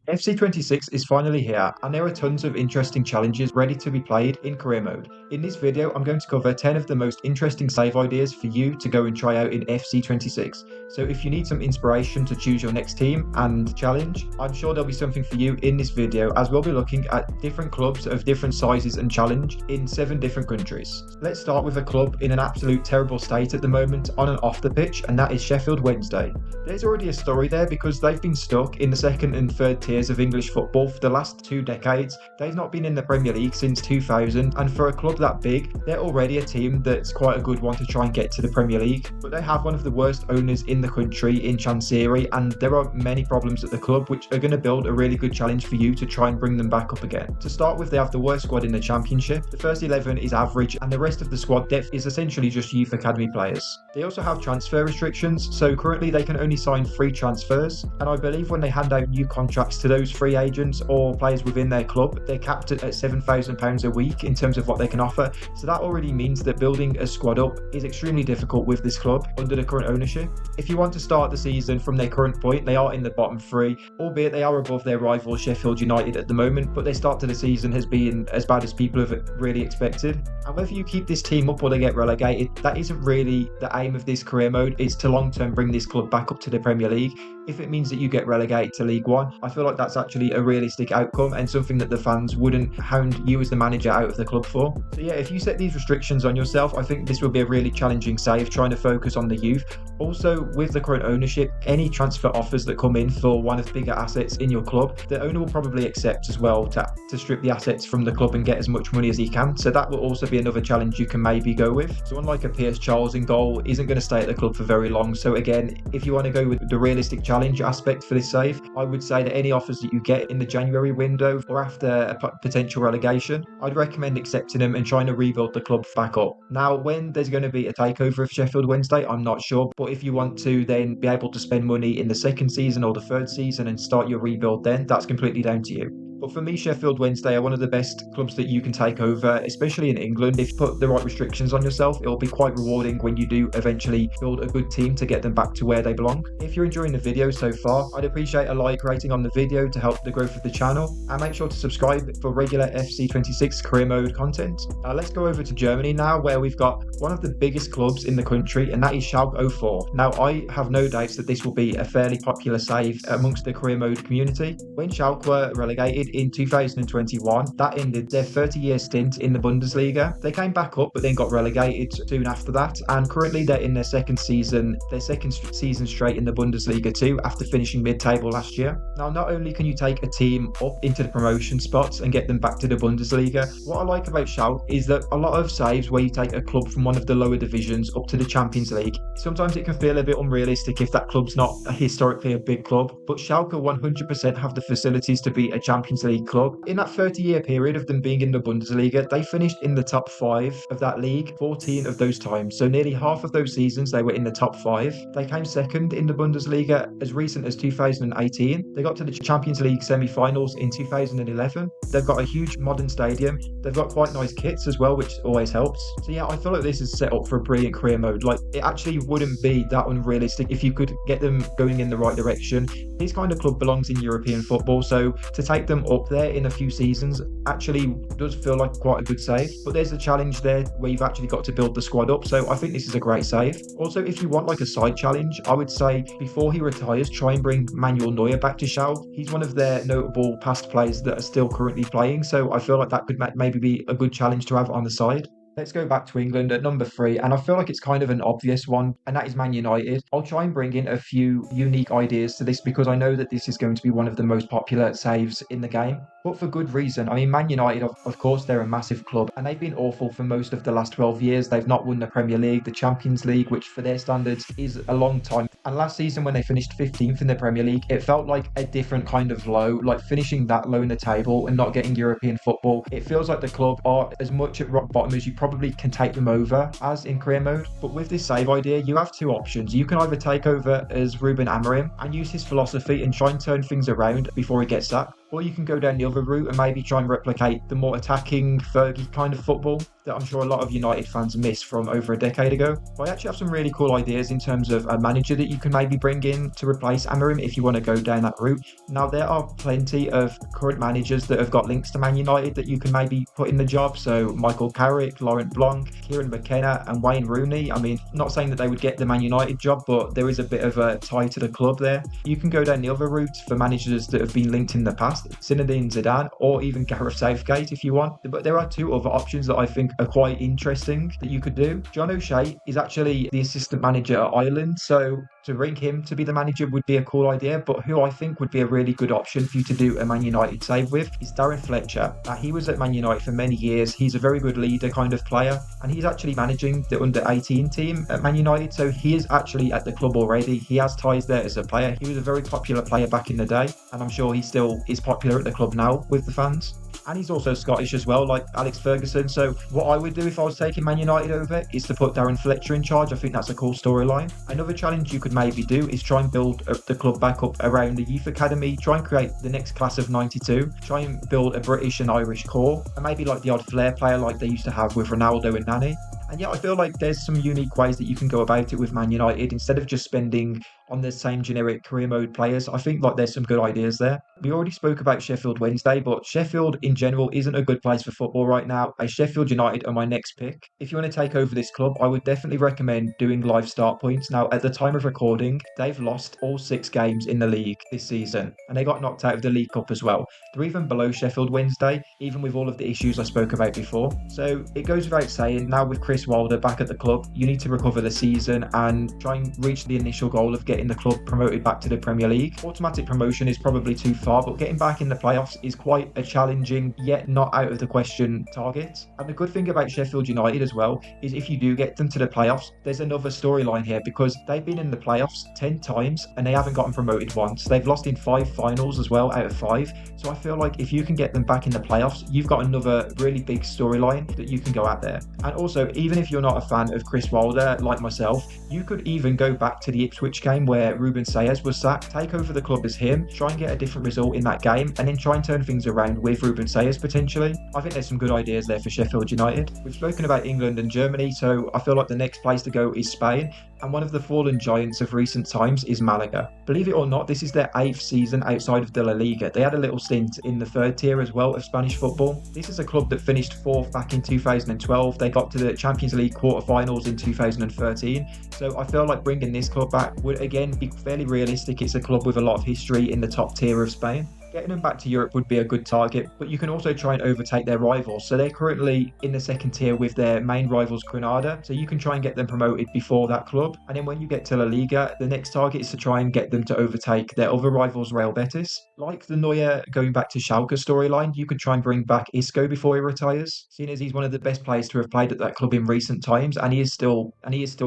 FC26 is finally here, and there are tons of interesting challenges ready to be played in career mode. In this video, I'm going to cover 10 of the most interesting save ideas for you to go and try out in FC26. So if you need some inspiration to choose your next team and challenge, I'm sure there'll be something for you in this video, as we'll be looking at different clubs of different sizes and challenge in 7 different countries. Let's start with a club in an absolute terrible state at the moment on and off the pitch, and that is Sheffield Wednesday. There's already a story there because they've been stuck in the second and third tiers of English football for the last 2 decades. They've not been in the Premier League since 2000, and for a club that big, they're already a team that's quite a good one to try and get to the Premier League. But they have one of the worst owners in the country in Chancery, and there are many problems at the club which are going to build a really good challenge for you to try and bring them back up again. To start with, they have the worst squad in the Championship. The first 11 is average, and the rest of the squad depth is essentially just youth academy players. They also have transfer restrictions, so currently they can only sign free transfers, and I believe when they hand out new contracts to those free agents or players within their club, they're capped at £7,000 a week in terms of what they can offer. So that already means that building a squad up is extremely difficult with this club under the current ownership. If you want to start the season from their current point, they are in the bottom 3, albeit they are above their rival Sheffield United at the moment, but their start to the season has been as bad as people have really expected. And whether you keep this team up or they get relegated, that isn't really the aim of this career mode. It's to long term bring this club back up to the Premier League. If it means that you get relegated to League One, I feel like that's actually a realistic outcome and something that the fans wouldn't hound you as the manager out of the club for. So yeah, if you set these restrictions on yourself, I think this will be a really challenging save, trying to focus on the youth. Also, with the current ownership, any transfer offers that come in for one of the bigger assets in your club, the owner will probably accept as well to strip the assets from the club and get as much money as he can. So that will also be another challenge you can maybe go with. So unlike a Pierce Charles in goal, isn't going to stay at the club for very long. So again, if you want to go with the realistic challenge aspect for this save, I would say that any offers that you get in the January window or after a potential relegation, I'd recommend accepting them and trying to rebuild the club back up. Now, when there's going to be a takeover of Sheffield Wednesday, I'm not sure, but if you want to then be able to spend money in the second season or the third season and start your rebuild then, that's completely down to you. But for me, Sheffield Wednesday are one of the best clubs that you can take over, especially in England. If you put the right restrictions on yourself, it'll be quite rewarding when you do eventually build a good team to get them back to where they belong. If you're enjoying the video so far, I'd appreciate a like rating on the video to help the growth of the channel, and make sure to subscribe for regular FC26 career mode content. Let's go over to Germany now, where we've got one of the biggest clubs in the country, and that is Schalke 04. Now, I have no doubts that this will be a fairly popular save amongst the career mode community. When Schalke were relegated in 2021, that ended their 30-year stint in the Bundesliga. They came back up but then got relegated soon after that, and currently they're in their second season straight in the Bundesliga too, after finishing mid-table last year. Now, not only can you take a team up into the promotion spots and get them back to the Bundesliga, what I like about Schalke is that a lot of saves where you take a club from one of the lower divisions up to the Champions League, sometimes it can feel a bit unrealistic if that club's not historically a big club, but Schalke 100% have the facilities to be a Champions League club. In that 30-year period of them being in the Bundesliga, they finished in the top 5 of that league 14 of those times. So nearly half of those seasons they were in the top 5. They came second in the Bundesliga as recent as 2018. They got to the Champions League semi-finals in 2011. They've got a huge modern stadium. They've got quite nice kits as well, which always helps. So yeah, I feel like this is set up for a brilliant career mode. Like, it actually wouldn't be that unrealistic if you could get them going in the right direction. This kind of club belongs in European football, so to take them up there in a few seasons actually does feel like quite a good save. But there's a challenge there where you've actually got to build the squad up, so I think this is a great save. Also, if you want like a side challenge, I would say before he retires, try and bring Manuel Neuer back to Schalke. He's one of their notable past players that are still currently playing, so I feel like that could maybe be a good challenge to have on the side. Let's go back to England at number 3, and I feel like it's kind of an obvious one, and that is Man United. I'll try and bring in a few unique ideas to this because I know that this is going to be one of the most popular saves in the game, but for good reason. I mean, Man United, of course, they're a massive club, and they've been awful for most of the last 12 years. They've not won the Premier League, the Champions League, which for their standards is a long time. And last season when they finished 15th in the Premier League, it felt like a different kind of low, like finishing that low in the table and not getting European football. It feels like the club are as much at rock bottom as you probably can take them over as in career mode. But with this save idea, you have 2 options. You can either take over as Ruben Amorim and use his philosophy and try and turn things around before he gets sacked, Or you can go down the other route and maybe try and replicate the more attacking Fergie kind of football that I'm sure a lot of United fans miss from over a decade ago. But I actually have some really cool ideas in terms of a manager that you can maybe bring in to replace Amorim if you want to go down that route. Now, there are plenty of current managers that have got links to Man United that you can maybe put in the job. So Michael Carrick, Laurent Blanc, Kieran McKenna and Wayne Rooney. I mean, not saying that they would get the Man United job, but there is a bit of a tie to the club there. You can go down the other route for managers that have been linked in the past, Zinedine Zidane or even Gareth Southgate if you want. But there are two other options that I think are quite interesting that you could do. John O'Shea is actually the assistant manager at Ireland, so to bring him to be the manager would be a cool idea, but who I think would be a really good option for you to do a Man United save with is Darren Fletcher. He was at Man United for many years. He's a very good leader kind of player, and he's actually managing the under-18 team at Man United, so he is actually at the club already. He has ties there as a player. He was a very popular player back in the day, and I'm sure he still is popular at the club now with the fans. And he's also Scottish as well, like Alex Ferguson. So what I would do if I was taking Man United over is to put Darren Fletcher in charge. I think that's a cool storyline. Another challenge you could maybe do is try and build the club back up around the youth academy, try and create the next class of 92, try and build a British and Irish core, and maybe like the odd flair player like they used to have with Ronaldo and Nani. And yeah, I feel like there's some unique ways that you can go about it with Man United instead of just spending on the same generic career mode players. I think like there's some good ideas there. We already spoke about Sheffield Wednesday, but Sheffield in general isn't a good place for football right now. Sheffield United are my next pick. If you want to take over this club, I would definitely recommend doing live start points. Now, at the time of recording, they've lost all 6 games in the league this season, and they got knocked out of the League Cup as well. They're even below Sheffield Wednesday, even with all of the issues I spoke about before. So it goes without saying, now with Chris Wilder back at the club, you need to recover the season and try and reach the initial goal of getting the club promoted back to the Premier League. Automatic promotion is probably too far, but getting back in the playoffs is quite a challenging yet not out of the question target. And the good thing about Sheffield United as well is if you do get them to the playoffs, there's another storyline here because they've been in the playoffs 10 times and they haven't gotten promoted once. They've lost in 5 finals as well out of 5. So I feel like if you can get them back in the playoffs, you've got another really big storyline that you can go out there. And also, even if you're not a fan of Chris Wilder like myself, you could even go back to the Ipswich game where Ruben Sayers was sacked, take over the club as him, try and get a different result in that game, and then try and turn things around with Ruben Sayers potentially. I think there's some good ideas there for Sheffield United. We've spoken about England and Germany, so I feel like the next place to go is Spain, and one of the fallen giants of recent times is Malaga. Believe it or not, this is their 8th season outside of the La Liga. They had a little stint in the 3rd tier as well of Spanish football. This is a club that finished 4th back in 2012. They got to the Champions League quarterfinals in 2013. So I feel like bringing this club back would again be fairly realistic. It's a club with a lot of history in the top tier of Spain. Getting them back to Europe would be a good target, but you can also try and overtake their rivals. So they're currently in the 2nd tier with their main rivals Granada, so you can try and get them promoted before that club. And then when you get to La Liga, the next target is to try and get them to overtake their other rivals Real Betis. Like the Neuer going back to Schalke storyline, you could try and bring back Isco before he retires, seeing as he's one of the best players to have played at that club in recent times, and he is still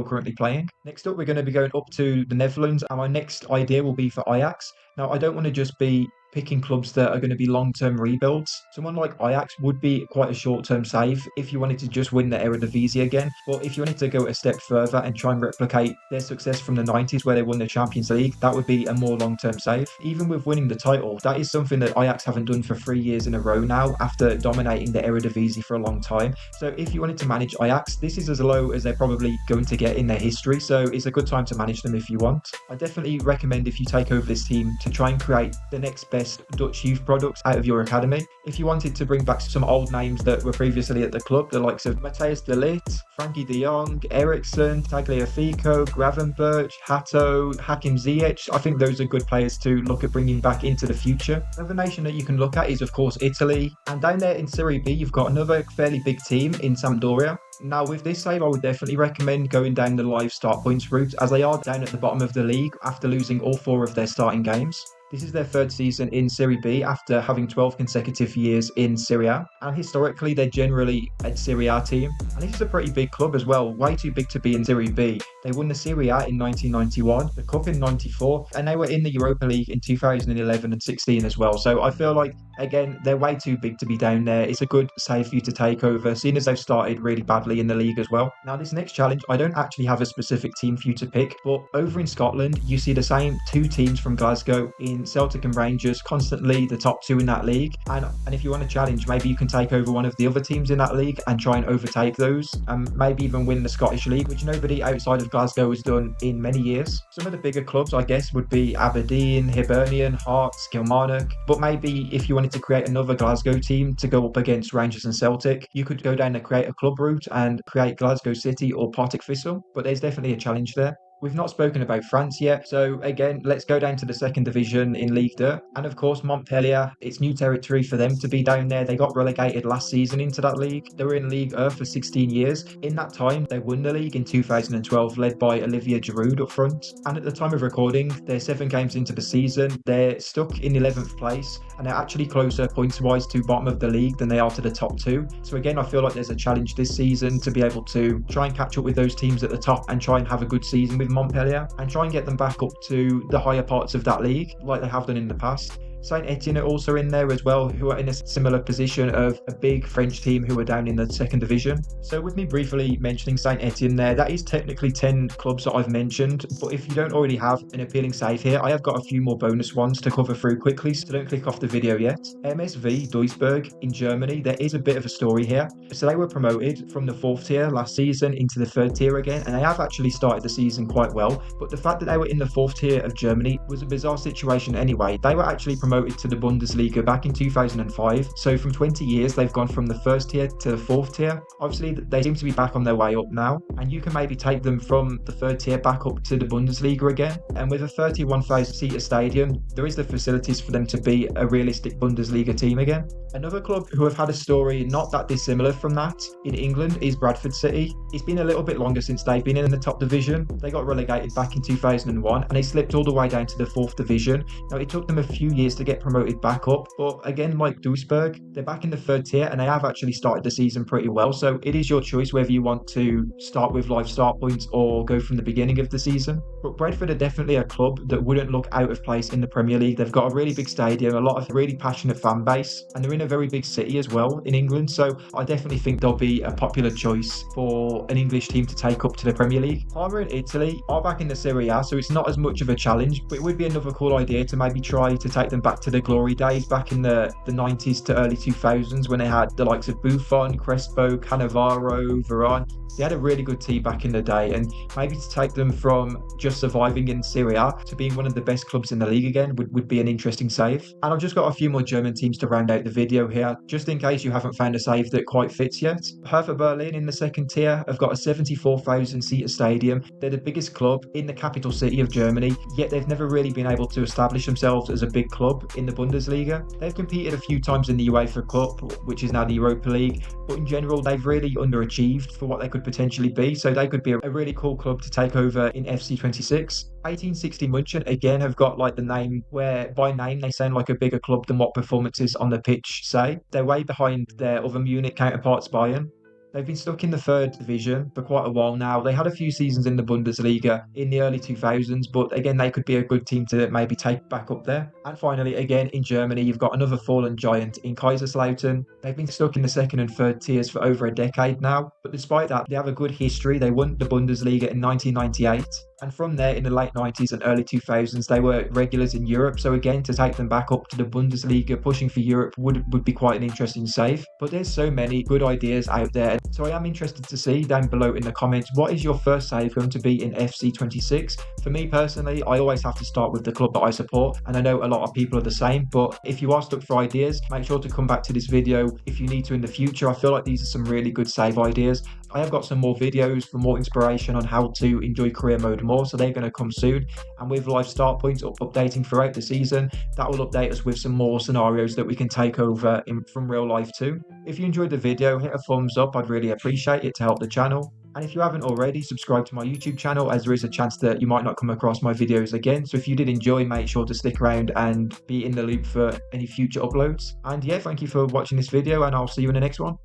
currently playing. Next up, we're going to be going up to the Netherlands, and my next idea will be for Ajax. Now, I don't want to just be picking clubs that are going to be long-term rebuilds. Someone like Ajax would be quite a short-term save if you wanted to just win the Eredivisie again. But if you wanted to go a step further and try and replicate their success from the 90s where they won the Champions League, that would be a more long-term save. Even with winning the title, that is something that Ajax haven't done for 3 years in a row now after dominating the Eredivisie for a long time. So if you wanted to manage Ajax, this is as low as they're probably going to get in their history, so it's a good time to manage them if you want. I definitely recommend if you take over this team to try and create the next best Dutch youth products out of your academy. If you wanted to bring back some old names that were previously at the club, the likes of Matthijs de Ligt, Frankie de Jong, Eriksson, Tagliafico, Gravenberch, Hato, Hakim Ziyech, I think those are good players to look at bringing back into the future. Another nation that you can look at is of course Italy, and down there in Serie B you've got another fairly big team in Sampdoria. Now with this save I would definitely recommend going down the live start points route, as they are down at the bottom of the league after losing all 4 of their starting games. This is their 3rd season in Serie B after having 12 consecutive years in Serie A, and historically they're generally a Serie A team, and this is a pretty big club as well, way too big to be in Serie B. They won the Serie A in 1991, the Cup in 94, and they were in the Europa League in 2011 and 16 as well. So I feel like, again, they're way too big to be down there. It's a good save for you to take over, seeing as they've started really badly in the league as well. Now this next challenge, I don't actually have a specific team for you to pick, but over in Scotland, you see the same 2 teams from Glasgow in beating Celtic and Rangers, constantly the top two in that league. And if you want to challenge, maybe you can take over one of the other teams in that league and try and overtake those, and maybe even win the Scottish League, which nobody outside of Glasgow has done in many years. Some of the bigger clubs, I guess, would be Aberdeen, Hibernian, Hearts, Kilmarnock. But maybe if you wanted to create another Glasgow team to go up against Rangers and Celtic, you could go down the create a club route and create Glasgow City or Partick Thistle. But there's definitely a challenge there. We've not spoken about France yet, so again, let's go down to the second division in Ligue 2. And of course, Montpellier, it's new territory for them to be down there. They got relegated last season into that league. They were in Ligue 1 for 16 years. In that time, they won the league in 2012, led by Olivier Giroud up front. And at the time of recording, they're 7 games into the season. They're stuck in 11th place, and they're actually closer points-wise to bottom of the league than they are to the top 2. So again, I feel like there's a challenge this season to be able to try and catch up with those teams at the top and try and have a good season with Montpellier and try and get them back up to the higher parts of that league like they have done in the past. Saint Etienne are also in there as well, who are in a similar position of a big French team who are down in the second division. So with me briefly mentioning Saint Etienne there, that is technically 10 clubs that I've mentioned, but if you don't already have an appealing save here, I have got a few more bonus ones to cover through quickly, so don't click off the video yet. MSV Duisburg in Germany, there is a bit of a story here. So they were promoted from the 4th tier last season into the 3rd tier again, and they have actually started the season quite well, but the fact that they were in the 4th tier of Germany was a bizarre situation anyway. They were actually promoted to the Bundesliga back in 2005, so from 20 years they've gone from the 1st tier to the 4th tier. Obviously they seem to be back on their way up now, and you can maybe take them from the 3rd tier back up to the Bundesliga again, and with a 31,000 seater stadium there is the facilities for them to be a realistic Bundesliga team again. Another club who have had a story not that dissimilar from that in England is Bradford City. It's been a little bit longer since they've been in the top division. They got relegated back in 2001 and they slipped all the way down to the 4th division. Now it took them a few years to get promoted back up, but again, like Duisburg, they're back in the 3rd tier and they have actually started the season pretty well, so it is your choice whether you want to start with live start points or go from the beginning of the season. But Bradford are definitely a club that wouldn't look out of place in the Premier League. They've got a really big stadium, a lot of really passionate fan base, and they're in a very big city as well in England, so I definitely think they'll be a popular choice for an English team to take up to the Premier League. Parma in Italy are back in the Serie A, so it's not as much of a challenge, but it would be another cool idea to maybe try to take them back to the glory days back in the 90s to early 2000s when they had the likes of Buffon, Crespo, Cannavaro, Varane. They had a really good team back in the day, and maybe to take them from just surviving in Serie A to being one of the best clubs in the league again would be an interesting save. And I've just got a few more German teams to round out the video here, just in case you haven't found a save that quite fits yet. Hertha Berlin in the 2nd tier have got a 74,000 seater stadium. They're the biggest club in the capital city of Germany, yet they've never really been able to establish themselves as a big club in the Bundesliga. They've competed a few times in the UEFA Cup, which is now the Europa League, but in general they've really underachieved for what they could potentially be, so they could be a really cool club to take over in FC26. 1860 München again have got like the name where by name they sound like a bigger club than what performances on the pitch say. They're way behind their other Munich counterparts Bayern. They've been stuck in the 3rd division for quite a while now. They had a few seasons in the Bundesliga in the early 2000s, but again, they could be a good team to maybe take back up there. And finally, again, in Germany, you've got another fallen giant in Kaiserslautern. They've been stuck in the 2nd and 3rd tiers for over a decade now, but despite that, they have a good history. They won the Bundesliga in 1998. And from there, in the late 90s and early 2000s, they were regulars in Europe. So again, to take them back up to the Bundesliga, pushing for Europe would be quite an interesting save. But there's so many good ideas out there. So I am interested to see down below in the comments, what is your first save going to be in FC26? For me personally, I always have to start with the club that I support. And I know a lot of people are the same, but if you are stuck for ideas, make sure to come back to this video if you need to in the future. I feel like these are some really good save ideas. I have got some more videos for more inspiration on how to enjoy career mode more, so they're going to come soon. And with live start points updating throughout the season, that will update us with some more scenarios that we can take over from real life too. If you enjoyed the video, hit a thumbs up, I'd really appreciate it to help the channel. And if you haven't already, subscribe to my YouTube channel, as there is a chance that you might not come across my videos again. So if you did enjoy, make sure to stick around and be in the loop for any future uploads. And yeah, thank you for watching this video, and I'll see you in the next one.